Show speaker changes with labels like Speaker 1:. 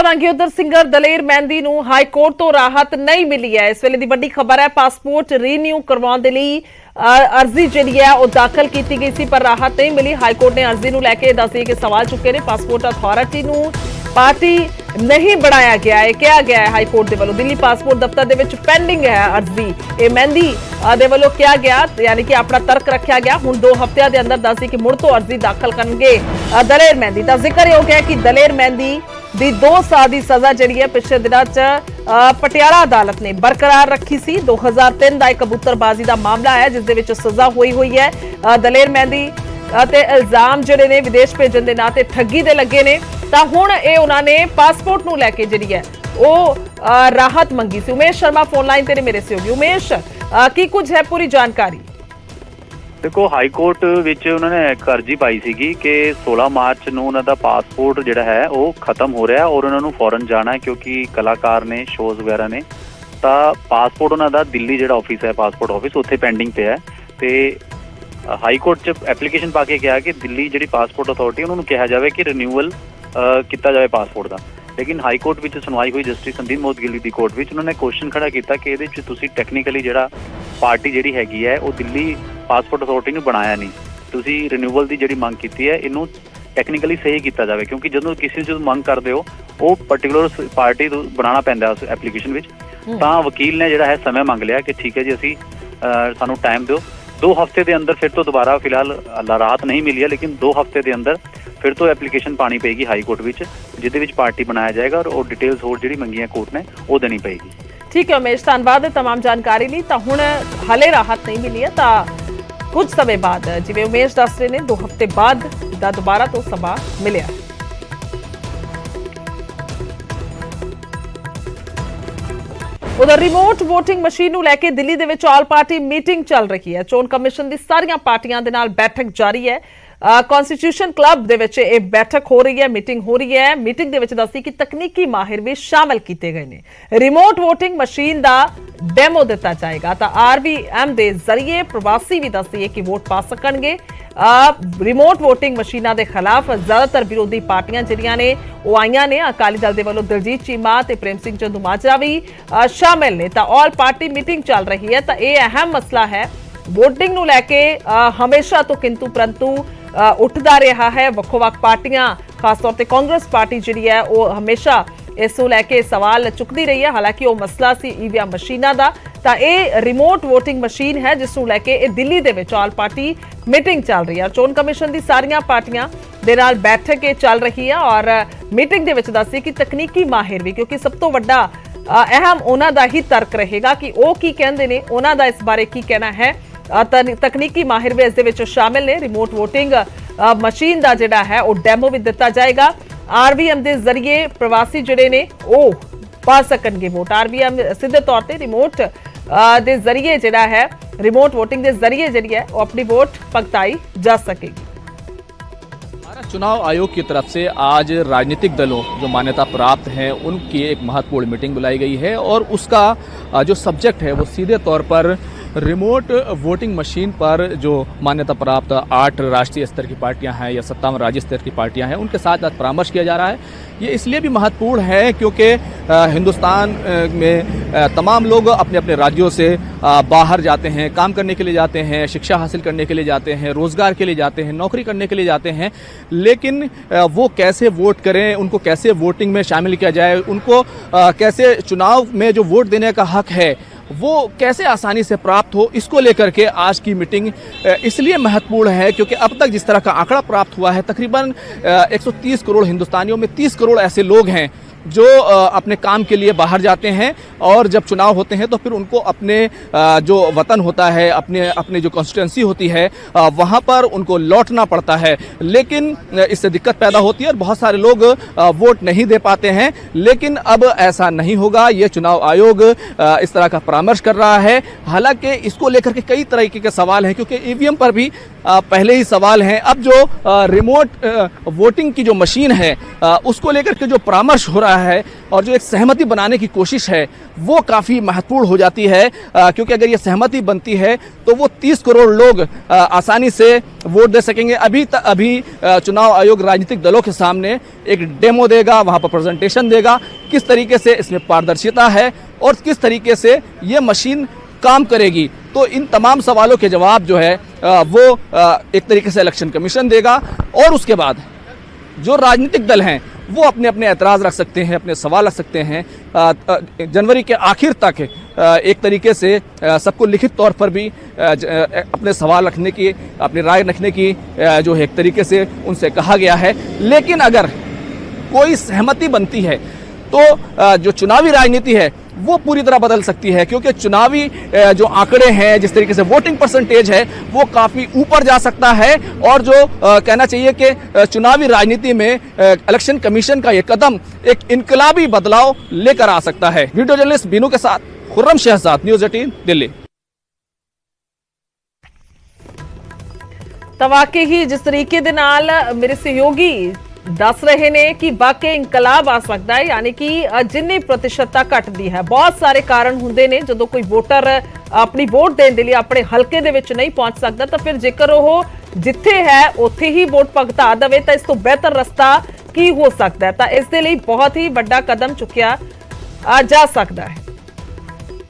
Speaker 1: ਲਵਾਂਗੇ ਉਧਰ ਸਿੰਗਰ ਦਲੇਰ ਮਹਿੰਦੀ ਨੂੰ ਹਾਈ ਕੋਰਟ ਤੋਂ ਰਾਹਤ ਨਹੀਂ ਮਿਲੀ ਹੈ। ਇਸ ਵੇਲੇ ਦੀ ਵੱਡੀ ਖਬਰ ਹੈ, ਪਾਸਪੋਰਟ ਰੀਨਿਊ ਕਰਵਾਉਣ ਦੇ ਲਈ अर्जी जी है वो दाखिल की गई सी पर राहत नहीं मिली। हाईकोर्ट ने अर्जी ਨੂੰ ਲੈ ਕੇ ਦੱਸਿਆ ਕਿ सवाल चुके ने। पासपोर्ट अथॉरिटी ਨੂੰ पार्टी नहीं बनाया गया है, कहा गया है हाईकोर्ट के वालों। दिल्ली पासपोर्ट दफ्तर ਦੇ ਵਿੱਚ पेंडिंग है अर्जी। ये ਮਹਿੰਦੀ ਦੇ ਵੱਲੋਂ ਕਿਹਾ ਗਿਆ, यानी कि अपना तर्क रखा गया। ਹੁਣ 2 ਹਫ਼ਤਿਆਂ ਦੇ ਅੰਦਰ ਦੱਸੀ ਕਿ ਮੁੜ ਤੋਂ अर्जी दाखिल ਕਰਨਗੇ ਦਲੇਰ ਮਹਿੰਦੀ। ਤਾਂ ਜ਼ਿਕਰ ਹੋ ਗਿਆ ਕਿ ਦਲੇਰ ਮਹਿੰਦੀ ਦੀ 2 ਸਾਲ ਦੀ ਸਜ਼ਾ ਜਿਹੜੀ ਹੈ ਪਿਛਲੇ ਦਿਨਾਂ 'ਚ ਪਟਿਆਲਾ ਅਦਾਲਤ ਨੇ ਬਰਕਰਾਰ ਰੱਖੀ ਸੀ। 2003 ਦਾ ਇੱਕ ਕਬੂਤਰਬਾਜ਼ੀ ਦਾ ਮਾਮਲਾ ਹੈ ਜਿਸ ਦੇ ਵਿੱਚ ਸਜ਼ਾ ਹੋਈ ਹੈ। ਦਲੇਰ ਮਹਿੰਦੀ ਅਤੇ ਇਲਜ਼ਾਮ ਜਿਹੜੇ ਨੇ ਵਿਦੇਸ਼ ਭੇਜਣ ਦੇ ਨਾਂ ਤੇ ਠੱਗੀ ਦੇ ਲੱਗੇ ਨੇ। ਤਾਂ ਹੁਣ ਇਹ ਉਹਨਾਂ ਨੇ ਪਾਸਪੋਰਟ ਨੂੰ ਲੈ ਕੇ ਜਿਹੜੀ ਹੈ ਉਹ ਰਾਹਤ ਮੰਗੀ ਸੀ। ਉਮੇਸ਼ ਸ਼ਰਮਾ ਫੋਨ ਲਾਈਨ ਤੇ ਨੇ ਮੇਰੇ ਸਹਿਯੋਗੀ। ਉਮੇਸ਼, ਕੀ ਕੁਝ ਹੈ ਪੂਰੀ ਜਾਣਕਾਰੀ?
Speaker 2: देखो हाई कोर्ट विच उन्होंने एक अर्जी पाई सीगी कि 16 मार्च ਨੂੰ ਉਹਨਾਂ ਦਾ ਪਾਸਪੋਰਟ ਜਿਹੜਾ ਹੈ ਉਹ ਖਤਮ ਹੋ ਰਿਹਾ ਔਰ ਉਹਨਾਂ ਨੂੰ ਫੌਰਨ ਜਾਣਾ ਹੈ ਕਿਉਂਕਿ ਕਲਾਕਾਰ ਨੇ, ਸ਼ੋਜ਼ ਵਗੈਰਾ ਨੇ। ਤਾਂ ਪਾਸਪੋਰਟ ਉਹਨਾਂ ਦਾ ਦਿੱਲੀ ਜਿਹੜਾ ਆਫਿਸ ਹੈ, ਪਾਸਪੋਰਟ ਆਫਿਸ, ਉੱਥੇ ਪੈਂਡਿੰਗ ਪਿਆ ਤੇ ਹਾਈ ਕੋਰਟ 'ਚ ਐਪਲੀਕੇਸ਼ਨ ਪਾ ਕੇ ਕਿਹਾ ਕਿ ਦਿੱਲੀ ਜਿਹੜੀ ਪਾਸਪੋਰਟ ਅਥਾਰਟੀ ਉਹਨਾਂ ਨੂੰ ਕਿਹਾ ਜਾਵੇ ਕਿ ਰਿਨਿਊਅਲ ਕੀਤਾ ਜਾਵੇ ਪਾਸਪੋਰਟ ਦਾ। ਲੇਕਿਨ ਹਾਈ ਕੋਰਟ ਵਿੱਚ ਸੁਣਵਾਈ ਹੋਈ ਜਸਟਿਸ ਸੰਦੀਪ ਮੋਦਗਿੱਲ ਦੀ ਕੋਰਟ ਵਿੱਚ, ਉਹਨਾਂ ਨੇ ਕੁਐਸਚਨ ਖੜਾ ਕੀਤਾ ਕਿ ਇਹਦੇ 'ਚ ਤੁਸੀਂ ਟੈਕਨੀਕਲੀ ਜਿਹੜਾ ਪਾਰਟੀ ਜਿਹੜੀ ਹੈਗੀ ਹੈ ਉਹ ਦਿੱਲੀ ਪਾਸਪੋਰਟ ਅਥਾਰਟੀ ਨੂੰ ਬਣਾਇਆ ਨਹੀਂ, ਤੁਸੀਂ ਰਿਨਿਊਅਲ ਦੀ ਜਿਹੜੀ ਮੰਗ ਕੀਤੀ ਹੈ ਇਹਨੂੰ ਟੈਕਨੀਕਲੀ ਸਹੀ ਕੀਤਾ ਜਾਵੇ। ਕਿਉਂਕਿ ਜਦੋਂ ਕਿਸੇ ਚੀਜ਼ ਮੰਗ ਕਰਦੇ ਹੋ ਉਹ ਪਰਟੀਕੂਲਰ ਪਾਰਟੀ ਤੋਂ ਬਣਾਉਣਾ ਪੈਂਦਾ ਉਸ ਐਪਲੀਕੇਸ਼ਨ ਵਿੱਚ। ਤਾਂ ਵਕੀਲ ਨੇ ਜਿਹੜਾ ਹੈ ਸਮੇਂ ਮੰਗ ਲਿਆ ਕਿ ਠੀਕ ਹੈ ਜੀ, ਅਸੀਂ ਸਾਨੂੰ ਟਾਈਮ ਦਿਓ। 2 ਹਫ਼ਤੇ ਦੇ ਅੰਦਰ ਫਿਰ ਤੋਂ ਦੁਬਾਰਾ ਫਿਲਹਾਲ ਰਾਹਤ ਨਹੀਂ ਮਿਲੀ ਹੈ, ਲੇਕਿਨ 2 ਹਫ਼ਤੇ ਦੇ ਅੰਦਰ ਫਿਰ ਤੋਂ ਐਪਲੀਕੇਸ਼ਨ ਪਾਣੀ ਪਏਗੀ ਹਾਈ ਕੋਰਟ ਵਿੱਚ ਜਿਹਦੇ ਵਿੱਚ ਪਾਰਟੀ ਬਣਾਇਆ ਜਾਏਗਾ ਔਰ ਉਹ ਡਿਟੇਲਸ ਹੋਰ ਜਿਹੜੀ ਮੰਗੀਆਂ ਕੋਰਟ ਨੇ ਉਹ ਦੇਣੀ ਪਏਗੀ।
Speaker 1: ठीक है उमेश, धन्यवाद तमाम जानकारी ली। तो हुण हाले राहत नहीं मिली है, तो कुछ समय बाद जिवें उमेश दस रहे ने 2 हफ्ते बाद दोबारा तो सभा मिलिया। उधर रिमोट वोटिंग मशीन नूं लैके दिल्ली दे विच ऑल पार्टी मीटिंग चल रही है। चोण कमिशन दी सारियां पार्टियां दे नाल बैठक जारी है। कॉन्स्टिट्यूशन क्लब दे विच ये बैठक हो रही है, मीटिंग हो रही है। मीटिंग दे विच दस्सी कि तकनीकी माहिर भी शामिल किए गए ने। रिमोट वोटिंग मशीन दा डेमो दिता जाएगा। तो RVM दे जरिए प्रवासी भी दस्सी कि वोट पा सकणगे। रिमोट वोटिंग मशीनां दे खिलाफ ज्यादातर विरोधी पार्टियां जिहड़ियां ने वो आईयां ने। अकाली दल दे वल्लों दिलजीत चीमा ते प्रेम सिंह चंदूमाजरा भी शामिल ने। तो ऑल पार्टी मीटिंग चल रही है। तो यह अहम मसला है वोटिंग नूं लैके हमेशा तो किंतु परंतु उठदा रहा है। वक्-वक् पार्टियां खास तौर पर कांग्रेस पार्टी जिहड़ी है वो हमेशा इस नूं लैके सवाल चुकती रही है। हालांकि वो मसला सी ईवीएम मशीनां दा। तो यह रिमोट वोटिंग मशीन है जिस नूं लैके दिल्ली दे विच ऑल पार्टी मीटिंग चल रही है। चोण कमिशन दी सारियां पार्टियां दे नाल बैठक चल रही है और मीटिंग दे विच दस्सी कि तकनीकी माहिर भी, क्योंकि सब तो वड्डा अहम उन्हां दा ही तर्क रहेगा कि वो की कहंदे ने, उन्हां दा इस बारे की कहना है। तकनीकी माहिर भी इस दे शामिल ने। रिमोट वोटिंग मशीन का जिहड़ा है वो डेमो भी दिता जाएगा। RVM के जरिए प्रवासी जिहड़े ने वो पा सकणगे वोट। RVM सीधे तौर पर रिमोट के जरिए जिहड़ा है, रिमोट वोटिंग के जरिए जिहड़ी है वो अपनी वोट भगताई जा सकेगी।
Speaker 3: भारत चुनाव आयोग की तरफ से आज राजनीतिक दलों जो मान्यता प्राप्त हैं उनकी एक महत्वपूर्ण मीटिंग बुलाई गई है और उसका जो सब्जेक्ट है वो सीधे तौर पर रिमोट वोटिंग मशीन पर जो मान्यता प्राप्त 8 राष्ट्रीय स्तर की पार्टियां हैं या 57 राज्य स्तर की पार्टियां हैं उनके साथ आज परामर्श किया जा रहा है। ये इसलिए भी महत्वपूर्ण है क्योंकि हिंदुस्तान में तमाम लोग अपने अपने राज्यों से बाहर जाते हैं, काम करने के लिए जाते हैं, शिक्षा हासिल करने के लिए जाते हैं, रोज़गार के लिए जाते हैं, नौकरी करने के लिए जाते हैं। लेकिन वो कैसे वोट करें, उनको कैसे वोटिंग में शामिल किया जाए, उनको कैसे चुनाव में जो वोट देने का हक है वो कैसे आसानी से प्राप्त हो, इसको लेकर के आज की मीटिंग इसलिए महत्वपूर्ण है क्योंकि अब तक जिस तरह का आंकड़ा प्राप्त हुआ है तकरीबन 130 करोड़ हिंदुस्तानियों में 30 करोड़ ऐसे लोग हैं जो अपने काम के लिए बाहर जाते हैं और जब चुनाव होते हैं तो फिर उनको अपने जो वतन होता है, अपने जो कॉन्स्टिट्यूंसी होती है वहाँ पर उनको लौटना पड़ता है। लेकिन इससे दिक्कत पैदा होती है और बहुत सारे लोग वोट नहीं दे पाते हैं। लेकिन अब ऐसा नहीं होगा। ये चुनाव आयोग इस तरह का परामर्श कर रहा है। हालांकि इसको लेकर के कई तरीके के सवाल हैं, क्योंकि ईवीएम पर भी पहले ही सवाल हैं। अब जो रिमोट वोटिंग की जो मशीन है उसको लेकर के जो परामर्श हो रहा है और जो एक सहमति बनाने की कोशिश है वो काफ़ी महत्वपूर्ण हो जाती है, क्योंकि अगर ये सहमति बनती है तो वो 30 करोड़ लोग आसानी से वोट दे सकेंगे। अभी चुनाव आयोग राजनीतिक दलों के सामने एक डेमो देगा, वहाँ पर प्रेजेंटेशन देगा किस तरीके से इसमें पारदर्शिता है और किस तरीके से ये मशीन काम करेगी। तो इन तमाम सवालों के जवाब जो है वो एक तरीके से इलेक्शन कमीशन देगा, और उसके बाद जो राजनीतिक दल हैं वो अपने अपने ऐतराज़ रख सकते हैं, अपने सवाल रख सकते हैं। जनवरी के आखिर तक एक तरीके से सबको लिखित तौर पर भी अपने सवाल रखने की, अपनी राय रखने की जो है एक तरीके से उनसे कहा गया है। लेकिन अगर कोई सहमति बनती है तो जो चुनावी राजनीति है वो पूरी तरह बदल सकती है, क्योंकि चुनावी जो आंकड़े हैं, जिस तरीके से वोटिंग परसेंटेज है वो काफ़ी ऊपर जा सकता है। और जो कहना चाहिए कि चुनावी राजनीति में इलेक्शन कमीशन का ये कदम एक इनकलाबी बदलाव लेकर आ सकता है। वीडियो जर्नलिस्ट बीनू के साथ खुर्रम शहजाद, न्यूज़ 18 दिल्ली।
Speaker 1: ਤਾਂ ਵਾਕਈ ਹੀ ਜਿਸ ਤਰੀਕੇ ਦੇ ਨਾਲ ਮੇਰੇ ਸਹਿਯੋਗੀ ਦੱਸ ਰਹੇ ਨੇ ਕਿ ਵਾਕਈ ਇਨਕਲਾਬ ਆ ਸਕਦਾ ਹੈ, ਯਾਨੀ ਕਿ ਜਿੰਨੀ ਪ੍ਰਤੀਸ਼ਤਤਾ ਘਟਦੀ ਹੈ। ਬਹੁਤ ਸਾਰੇ ਕਾਰਨ ਹੁੰਦੇ ਨੇ ਜਦੋਂ ਕੋਈ ਵੋਟਰ ਆਪਣੀ ਵੋਟ ਦੇਣ ਦੇ ਲਈ ਆਪਣੇ ਹਲਕੇ ਦੇ ਵਿੱਚ ਨਹੀਂ ਪਹੁੰਚ ਸਕਦਾ, ਤਾਂ ਫਿਰ ਜੇਕਰ ਉਹ ਜਿੱਥੇ ਹੈ ਉੱਥੇ ਹੀ ਵੋਟ ਭੁਗਤਾ ਦੇਵੇ ਤਾਂ ਇਸ ਤੋਂ ਬਿਹਤਰ ਰਸਤਾ ਕੀ ਹੋ ਸਕਦਾ ਹੈ। ਤਾਂ ਇਸ ਦੇ ਲਈ ਬਹੁਤ ਹੀ ਵੱਡਾ ਕਦਮ ਚੁੱਕਿਆ ਜਾ ਸਕਦਾ ਹੈ।